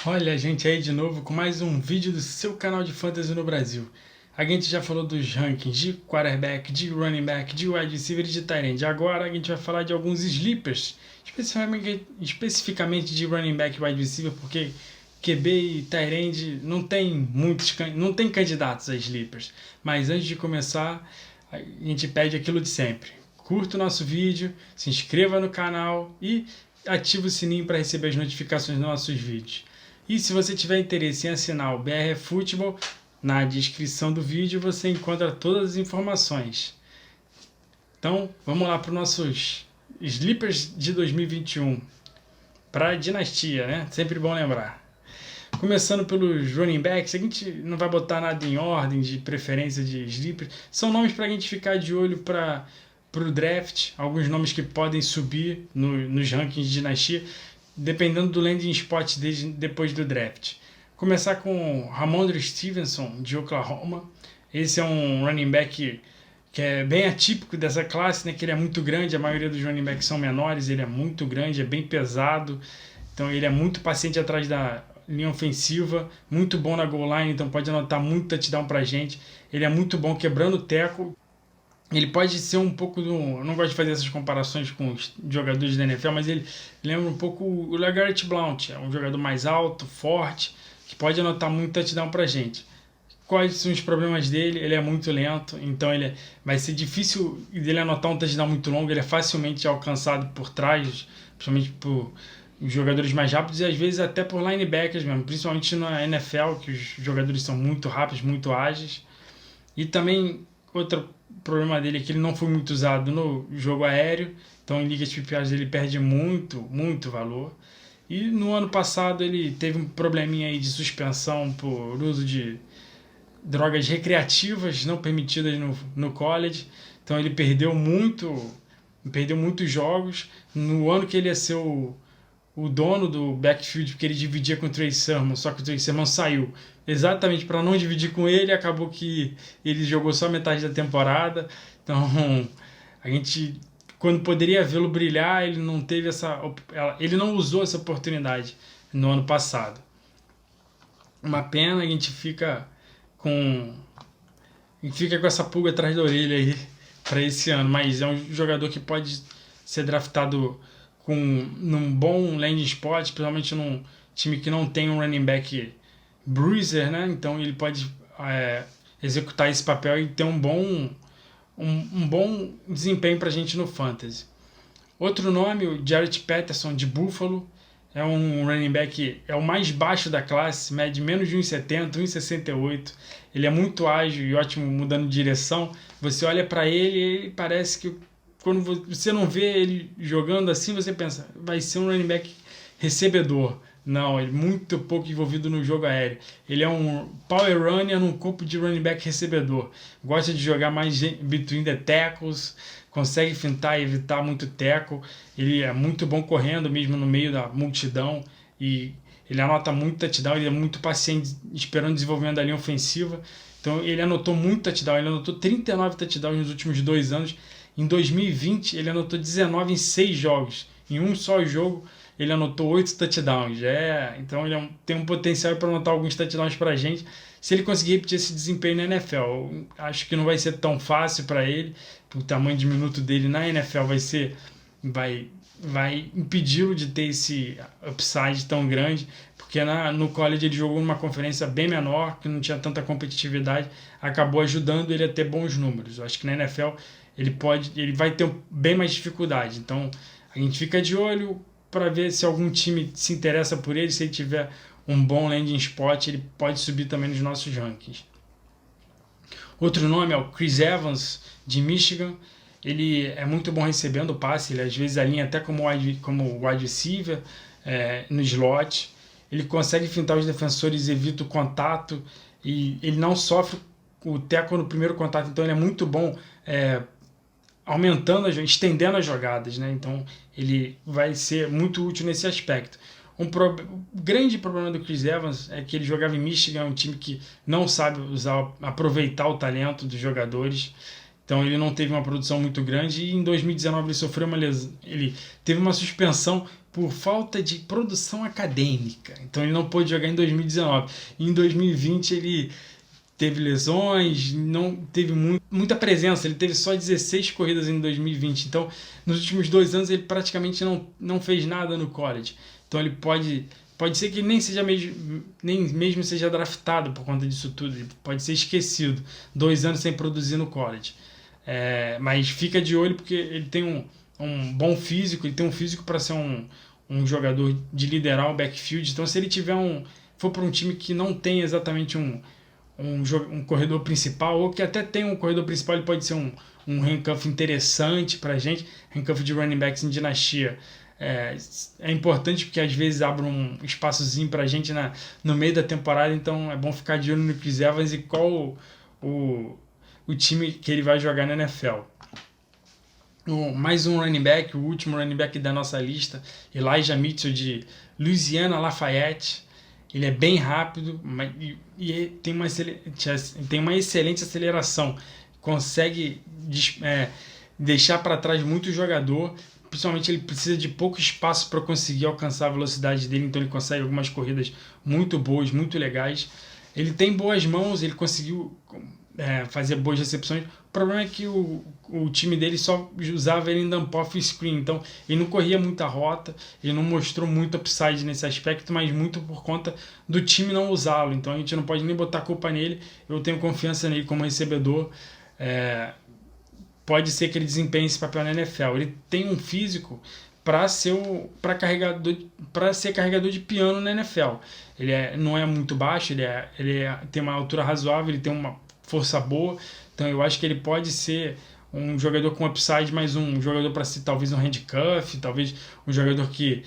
Olha a gente aí de novo com mais um vídeo do seu canal de Fantasy no Brasil. A gente já falou dos rankings de quarterback, de running back, de wide receiver e de tight end. Agora a gente vai falar de alguns sleepers, especificamente de running back e wide receiver, porque QB e tight end não tem candidatos a sleepers. Mas antes de começar, a gente pede aquilo de sempre. Curta o nosso vídeo, se inscreva no canal e ative o sininho para receber as notificações dos nossos vídeos. E se você tiver interesse em assinar o BR Futebol, na descrição do vídeo você encontra todas as informações. Então, vamos lá para os nossos Sleepers de 2021. Para a dinastia, né? Sempre bom lembrar. Começando pelos running backs, a gente não vai botar nada em ordem de preferência de sleepers. São nomes para a gente ficar de olho para o draft. Alguns nomes que podem subir nos rankings de dinastia, dependendo do landing spot deles depois do draft. Começar com Ramondre Stevenson, de Oklahoma. Esse é um running back que é bem atípico dessa classe, né? Que ele é muito grande, a maioria dos running backs são menores, ele é muito grande, é bem pesado. Então ele é muito paciente atrás da linha ofensiva, muito bom na goal line, então pode anotar muito touchdown pra gente. Ele é muito bom quebrando o teco. Ele pode ser um pouco do... Eu não gosto de fazer essas comparações com os jogadores da NFL, mas ele lembra um pouco o LeGarrette Blount. É um jogador mais alto, forte, que pode anotar muito touchdown pra gente. Quais são os problemas dele? Ele é muito lento, então vai ser difícil dele anotar um touchdown muito longo. Ele é facilmente alcançado por trás, principalmente por jogadores mais rápidos e às vezes até por linebackers mesmo, principalmente na NFL, que os jogadores são muito rápidos, muito ágeis. E também outro problema dele é que ele não foi muito usado no jogo aéreo, então em ligas PPR ele perde muito valor. E no ano passado ele teve um probleminha aí de suspensão por uso de drogas recreativas não permitidas no college, então ele perdeu muitos jogos. No ano que ele ia ser o dono do backfield, porque ele dividia com o Trey Sermon, só que o Trey Sermon saiu exatamente para não dividir com ele, acabou que ele jogou só metade da temporada. Então a gente, quando poderia vê-lo brilhar, ele não usou essa oportunidade no ano passado. Uma pena, com a gente fica com essa pulga atrás da orelha aí para esse ano, mas é um jogador que pode ser draftado num bom landing spot, principalmente num time que não tem um running back bruiser, né? Então ele pode executar esse papel e ter um bom desempenho pra gente no fantasy. Outro nome, o Jaret Patterson, de Buffalo, é um running back, é o mais baixo da classe, mede menos de 1,70, 1,68. Ele é muito ágil e ótimo mudando de direção. Você olha para ele parece que quando você não vê ele jogando assim, você pensa, vai ser um running back recebedor. Não, ele é muito pouco envolvido no jogo aéreo. Ele é um power runner num corpo de running back recebedor. Gosta de jogar mais between the tackles, consegue fintar e evitar muito tackle. Ele é muito bom correndo mesmo no meio da multidão e ele anota muito touchdown. Ele é muito paciente esperando o desenvolvimento da linha ofensiva. Então ele anotou muito touchdown. Ele anotou 39 touchdowns nos últimos 2 anos. Em 2020 ele anotou 19 em 6 jogos. Em um só jogo ele anotou 8 touchdowns. Então ele tem um potencial para anotar alguns touchdowns para a gente. Se ele conseguir repetir esse desempenho na NFL, acho que não vai ser tão fácil para ele. O tamanho de minuto dele na NFL vai impedi-lo de ter esse upside tão grande, porque no college ele jogou numa conferência bem menor, que não tinha tanta competitividade, acabou ajudando ele a ter bons números. Eu acho que na NFL ele vai ter bem mais dificuldade. Então a gente fica de olho para ver se algum time se interessa por ele. Se ele tiver um bom landing spot, ele pode subir também nos nossos rankings. Outro nome é o Chris Evans, de Michigan. Ele é muito bom recebendo o passe, ele às vezes alinha até como wide receiver no slot. Ele consegue fintar os defensores, evita o contato e ele não sofre o tackle no primeiro contato, então ele é muito bom estendendo as jogadas, né? Então ele vai ser muito útil nesse aspecto. O grande problema do Chris Evans é que ele jogava em Michigan, um time que não sabe aproveitar o talento dos jogadores. Então ele não teve uma produção muito grande e em 2019 ele sofreu uma lesão, ele teve uma suspensão por falta de produção acadêmica. Então ele não pôde jogar em 2019. E em 2020 ele teve lesões, não teve muita presença, ele teve só 16 corridas em 2020. Então nos últimos 2 anos ele praticamente não fez nada no college. Então ele pode ser que ele nem mesmo seja draftado por conta disso tudo, ele pode ser esquecido, 2 anos sem produzir no college. Mas fica de olho porque ele tem um bom físico, ele tem um físico para ser um jogador de liderar o backfield. Então se ele for para um time que não tem exatamente um corredor principal, ou que até tem um corredor principal, ele pode ser um handcuff interessante para a gente, handcuff de running backs em dinastia. É importante porque às vezes abre um espaçozinho para a gente no meio da temporada, então é bom ficar de olho no Chris Evans e qual o time que ele vai jogar na NFL. Mais um running back, o último running back da nossa lista, Elijah Mitchell de Louisiana Lafayette. Ele é bem rápido e tem uma excelente aceleração. Consegue deixar para trás muito jogador. Principalmente ele precisa de pouco espaço para conseguir alcançar a velocidade dele. Então ele consegue algumas corridas muito boas, muito legais. Ele tem boas mãos, ele conseguiu fazer boas recepções. O problema é que o time dele só usava ele em dump-off screen, então ele não corria muita rota, ele não mostrou muito upside nesse aspecto, mas muito por conta do time não usá-lo. Então a gente não pode nem botar culpa nele. Eu tenho confiança nele como recebedor. Pode ser que ele desempenhe esse papel na NFL. Ele tem um físico para ser carregador de piano na NFL. Ele não é muito baixo, ele tem uma altura razoável, ele tem uma força boa. Então eu acho que ele pode ser um jogador com upside, mas um jogador para ser talvez um handcuff, talvez um jogador que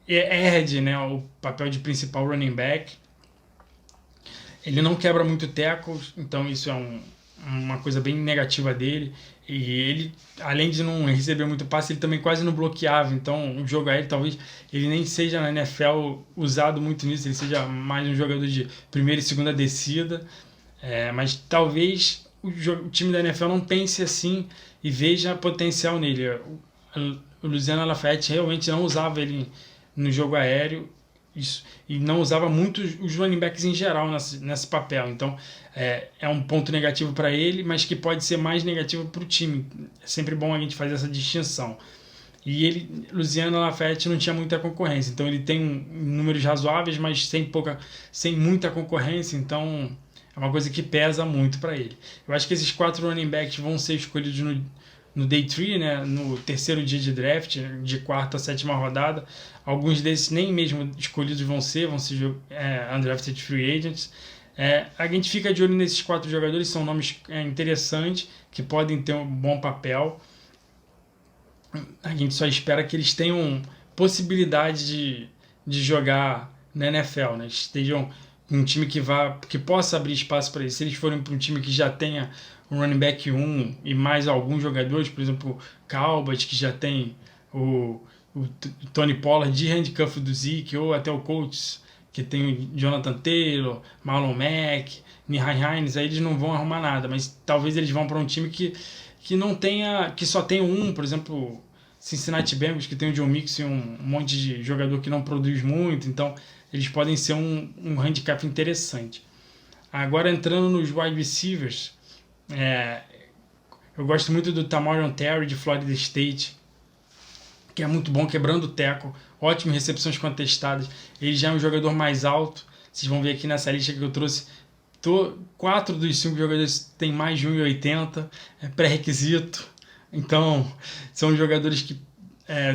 herde, né, o papel de principal running back. Ele não quebra muito tackles, então isso é uma coisa bem negativa dele. E ele, além de não receber muito passe, ele também quase não bloqueava. Então o jogo aéreo talvez ele nem seja na NFL usado muito nisso, ele seja mais um jogador de primeira e segunda descida. Mas talvez o time da NFL não pense assim e veja potencial nele. O Louisiana Lafayette realmente não usava ele no jogo aéreo e não usava muito os running backs em geral nesse papel. Então é um ponto negativo para ele, mas que pode ser mais negativo para o time. É sempre bom a gente fazer essa distinção. E Louisiana Lafayette não tinha muita concorrência, então ele tem números razoáveis, mas sem muita concorrência, então é uma coisa que pesa muito para ele. Eu acho que esses 4 running backs vão ser escolhidos no Day 3, né, no terceiro dia de draft, de 4ª a 7ª rodada. Alguns desses nem mesmo escolhidos vão ser undrafted free agents. A gente fica de olho nesses 4 jogadores, são nomes interessantes, que podem ter um bom papel. A gente só espera que eles tenham possibilidade de jogar na NFL, né? Estejam um time que possa abrir espaço para eles. Se eles forem para um time que já tenha um running back 1 e mais alguns jogadores, por exemplo, Cowboys, que já tem o Tony Pollard de handcuff do Zeke, ou até o Colts, que tem o Jonathan Taylor, Marlon Mack, Nyheim Hines, aí eles não vão arrumar nada, mas talvez eles vão para um time que não tenha, que só tenha por exemplo, Cincinnati Bengals, que tem o John Mixon e um monte de jogador que não produz muito, então eles podem ser um handicap interessante. Agora entrando nos wide receivers, eu gosto muito do Tamarion Terry de Florida State, que é muito bom quebrando o tackle, ótimas recepções contestadas. Ele já é um jogador mais alto. Vocês vão ver aqui nessa lista que eu trouxe, 4 dos 5 jogadores têm mais de 1,80, é pré-requisito. Então são jogadores que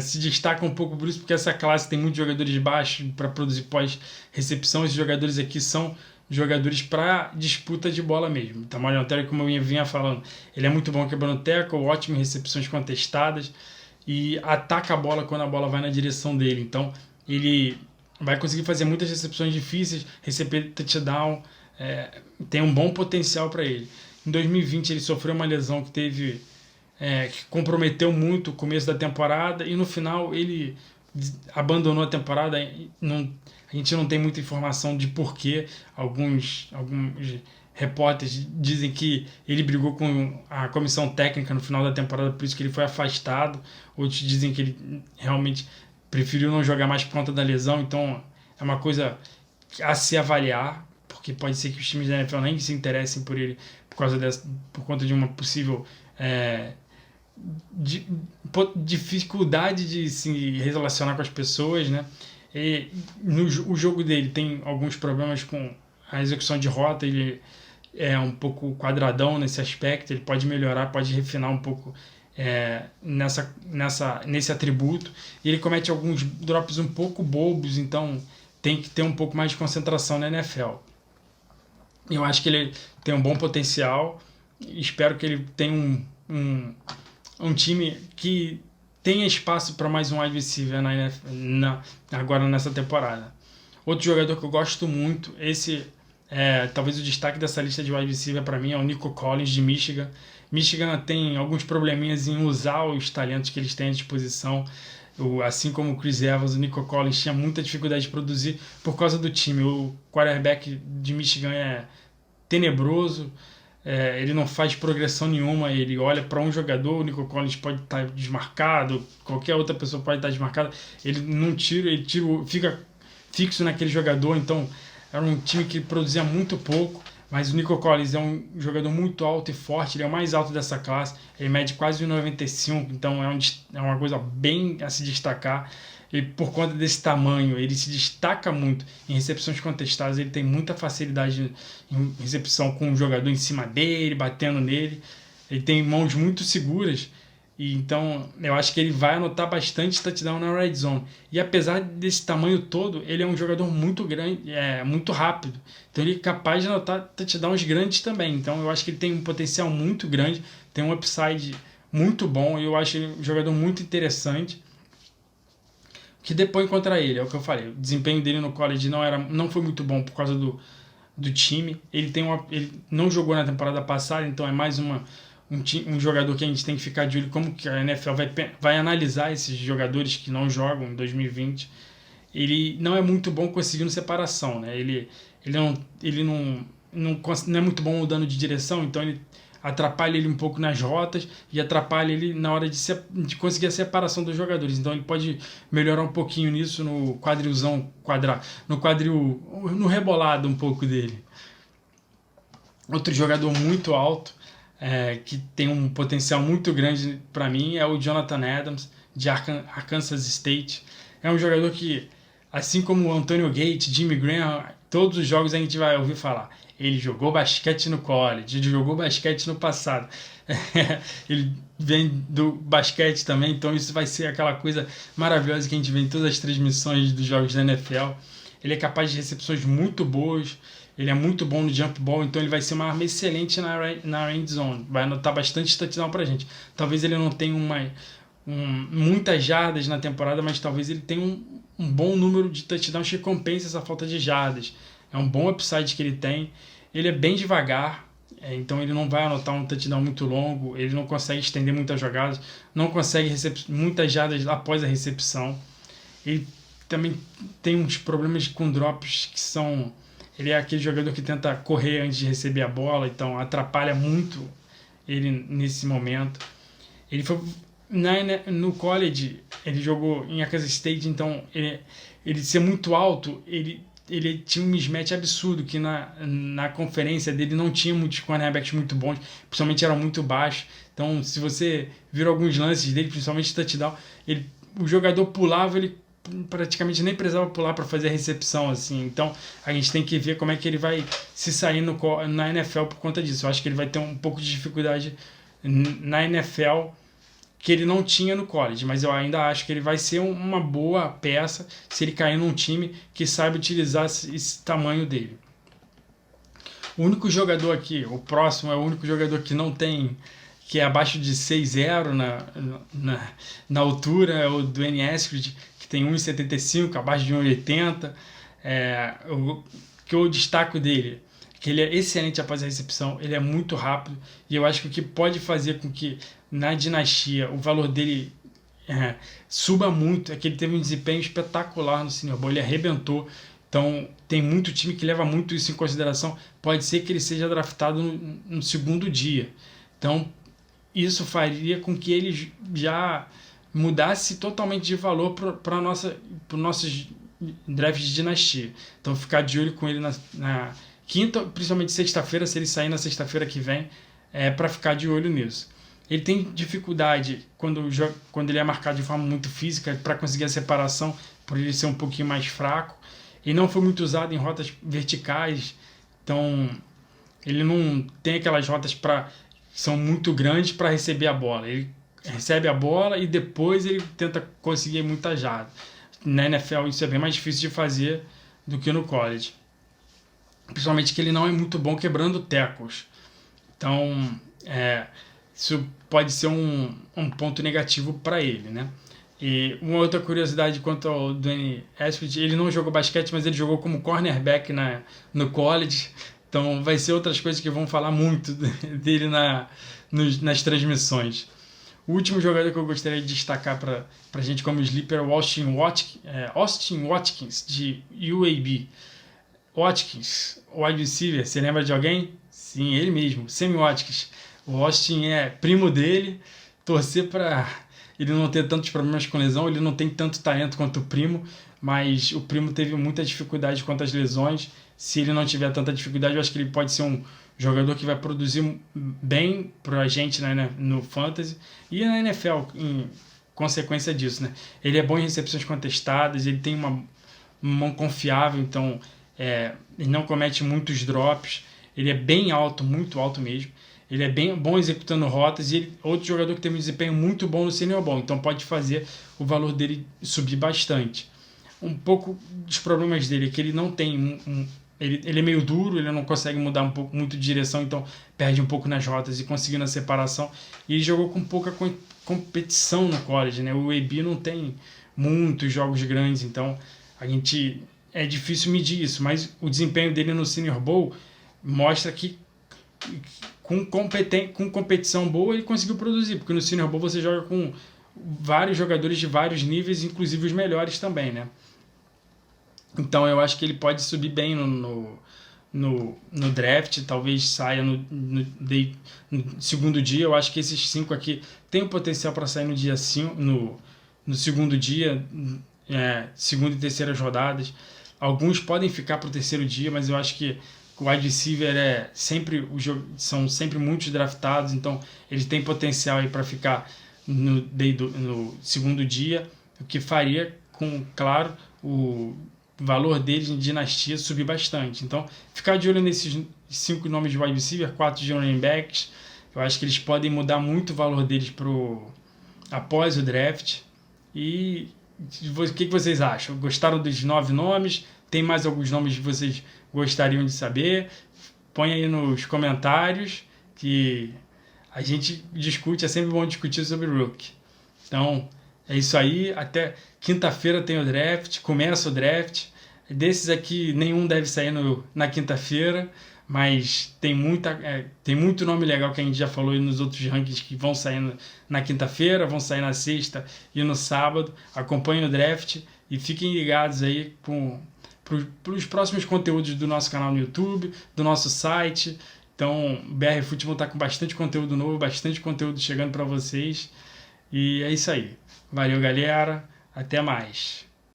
se destacam um pouco por isso, porque essa classe tem muitos jogadores baixos para produzir pós-recepção. Esses jogadores aqui são jogadores para disputa de bola mesmo. Então, Tamarion Terry, como eu vinha falando, ele é muito bom quebrando tackle, ótimas recepções contestadas e ataca a bola quando a bola vai na direção dele. Então ele vai conseguir fazer muitas recepções difíceis, receber touchdown, tem um bom potencial para ele. Em 2020 ele sofreu uma lesão que comprometeu muito o começo da temporada e no final ele abandonou a temporada. A gente não tem muita informação de porquê. Alguns repórteres dizem que ele brigou com a comissão técnica no final da temporada, por isso que ele foi afastado. Outros dizem que ele realmente preferiu não jogar mais por conta da lesão. Então é uma coisa a se avaliar, porque pode ser que os times da NFL nem se interessem por ele por conta de uma possível dificuldade de se relacionar com as pessoas, né? O jogo dele tem alguns problemas com a execução de rota, ele é um pouco quadradão nesse aspecto, ele pode melhorar, pode refinar um pouco nesse atributo. E ele comete alguns drops um pouco bobos, então tem que ter um pouco mais de concentração na NFL. Eu acho que ele tem um bom potencial, espero que ele tenha um time que tenha espaço para mais um wide receiver agora nessa temporada. Outro jogador que eu gosto muito, talvez o destaque dessa lista de wide receiver para mim é o Nico Collins de Michigan. Michigan tem alguns probleminhas em usar os talentos que eles têm à disposição. Assim como o Chris Evans, o Nico Collins tinha muita dificuldade de produzir por causa do time. O quarterback de Michigan é tenebroso, ele não faz progressão nenhuma, ele olha para um jogador, o Nico Collins pode estar desmarcado, qualquer outra pessoa pode estar desmarcada, ele não tira, fica fixo naquele jogador. Então era um time que produzia muito pouco, mas o Nico Collins é um jogador muito alto e forte, ele é o mais alto dessa classe, ele mede quase 1,95, então é uma coisa bem a se destacar. E por conta desse tamanho, ele se destaca muito em recepções contestadas, ele tem muita facilidade em recepção com o jogador em cima dele, batendo nele, ele tem mãos muito seguras, e então eu acho que ele vai anotar bastante touchdown na red zone. E apesar desse tamanho todo, ele é um jogador muito grande, muito rápido, então ele é capaz de anotar touchdowns grandes também. Então eu acho que ele tem um potencial muito grande, tem um upside muito bom, e eu acho ele um jogador muito interessante. Que depõe contra ele, é o que eu falei. O desempenho dele no college não foi muito bom por causa do time. Ele não jogou na temporada passada, então é mais um jogador que a gente tem que ficar de olho como que a NFL vai analisar esses jogadores que não jogam em 2020. Ele não é muito bom conseguindo separação, né? Ele não é muito bom mudando de direção, então ele atrapalha ele um pouco nas rotas e atrapalha ele na hora de conseguir a separação dos jogadores. Então ele pode melhorar um pouquinho nisso no quadrilzão no rebolado um pouco dele. Outro jogador muito alto, que tem um potencial muito grande para mim, é o Jonathan Adams, de Arkansas State. É um jogador que, assim como o Antonio Gates, Jimmy Graham, todos os jogos a gente vai ouvir falar: ele jogou basquete no college, ele jogou basquete no passado. Ele vem do basquete também, então isso vai ser aquela coisa maravilhosa que a gente vê em todas as transmissões dos jogos da NFL. Ele é capaz de recepções muito boas, ele é muito bom no jump ball, então ele vai ser uma arma excelente na end zone, vai anotar bastante touchdown pra gente. Talvez ele não tenha muitas jardas na temporada, mas talvez ele tenha um bom número de touchdowns que compensa essa falta de jardas. É um bom upside que ele tem. Ele é bem devagar, então ele não vai anotar um touchdown muito longo, ele não consegue estender muitas jogadas, não consegue muitas jardas após a recepção. Ele também tem uns problemas com drops que são... Ele é aquele jogador que tenta correr antes de receber a bola, então atrapalha muito ele nesse momento. Ele foi... No college, ele jogou em Arkansas State, então ele ser muito alto, ele tinha um mismatch absurdo, que na conferência dele não tinha muitos cornerbacks muito bons, principalmente eram muito baixos. Então, se você vir alguns lances dele, principalmente touchdown, o jogador pulava, ele praticamente nem precisava pular para fazer a recepção, assim. Então, a gente tem que ver como é que ele vai se sair na NFL por conta disso. Eu acho que ele vai ter um pouco de dificuldade na NFL, que ele não tinha no college, mas eu ainda acho que ele vai ser uma boa peça se ele cair num time que saiba utilizar esse tamanho dele. O único jogador aqui, o próximo é o único jogador que não tem, que é abaixo de 6'0" na altura, é o Dwayne Eskridge, que tem 1,75, abaixo de 1,80. Que eu destaco dele, que ele é excelente após a recepção, ele é muito rápido, e eu acho que o que pode fazer com que na dinastia o valor dele suba muito é que ele teve um desempenho espetacular no Senior Bowl, ele arrebentou. Então, tem muito time que leva muito isso em consideração. Pode ser que ele seja draftado no segundo dia. Então, isso faria com que ele já mudasse totalmente de valor para o nosso draft de dinastia. Então, ficar de olho com ele na quinta, principalmente sexta-feira, se ele sair na sexta-feira que vem, para ficar de olho nisso. Ele tem dificuldade quando ele é marcado de forma muito física para conseguir a separação, por ele ser um pouquinho mais fraco. Ele não foi muito usado em rotas verticais, então ele não tem aquelas rotas que são muito grandes para receber a bola. Ele recebe a bola e depois ele tenta conseguir muita jarda. Na NFL isso é bem mais difícil de fazer do que no college. Principalmente que ele não é muito bom quebrando tackles. Então, isso pode ser um ponto negativo para ele, né? E uma outra curiosidade quanto ao Dwayne Haskins, ele não jogou basquete, mas ele jogou como cornerback no college. Então vai ser outras coisas que vão falar muito dele nas transmissões. O último jogador que eu gostaria de destacar para a gente como sleeper é o Austin Watkins, de UAB. Watkins, wide receiver, você lembra de alguém? Sim, ele mesmo, Sammy Watkins. O Austin é primo dele, torcer para ele não ter tantos problemas com lesão, ele não tem tanto talento quanto o primo, mas o primo teve muita dificuldade quanto às lesões. Se ele não tiver tanta dificuldade, eu acho que ele pode ser um jogador que vai produzir bem pra gente, né, no Fantasy e na NFL em consequência disso, né? Ele é bom em recepções contestadas, ele tem uma mão confiável, então ele não comete muitos drops, ele é bem alto, muito alto mesmo. Ele é bem bom executando rotas e outro jogador que tem um desempenho muito bom no Senior Bowl, então pode fazer o valor dele subir bastante. Um pouco dos problemas dele é que ele não tem ele é meio duro, ele não consegue mudar muito de direção, então perde um pouco nas rotas e conseguindo a separação. E ele jogou com pouca competição no college, né? O UAB não tem muitos jogos grandes, então é difícil medir isso, mas o desempenho dele no Senior Bowl mostra que com competição boa ele conseguiu produzir, porque no Senior Bowl você joga com vários jogadores de vários níveis, inclusive os melhores também, né? Então eu acho que ele pode subir bem no draft, talvez saia no segundo dia. Eu acho que esses 5 aqui têm o potencial para sair no dia 5, no segundo dia, segunda e terceiras rodadas. Alguns podem ficar para o terceiro dia, mas eu acho que o wide receiver são sempre muitos draftados, então eles têm potencial para ficar no segundo dia, o que faria com, claro, o valor deles em dinastia subir bastante. Então, ficar de olho nesses 5 nomes de wide receiver, 4 de running backs, eu acho que eles podem mudar muito o valor deles após o draft. E o que vocês acham? Gostaram dos 9 nomes? Tem mais alguns nomes que vocês gostariam de saber? Põe aí nos comentários que a gente discute, é sempre bom discutir sobre o rookie. Então, é isso aí. Até quinta-feira tem o draft, começa o draft. Desses aqui, nenhum deve sair na quinta-feira, mas tem muito nome legal que a gente já falou nos outros rankings que vão sair na quinta-feira, vão sair na sexta e no sábado. Acompanhem o draft e fiquem ligados aí para os próximos conteúdos do nosso canal no YouTube, do nosso site. Então, o BR Futebol está com bastante conteúdo novo, bastante conteúdo chegando para vocês. E é isso aí. Valeu, galera. Até mais.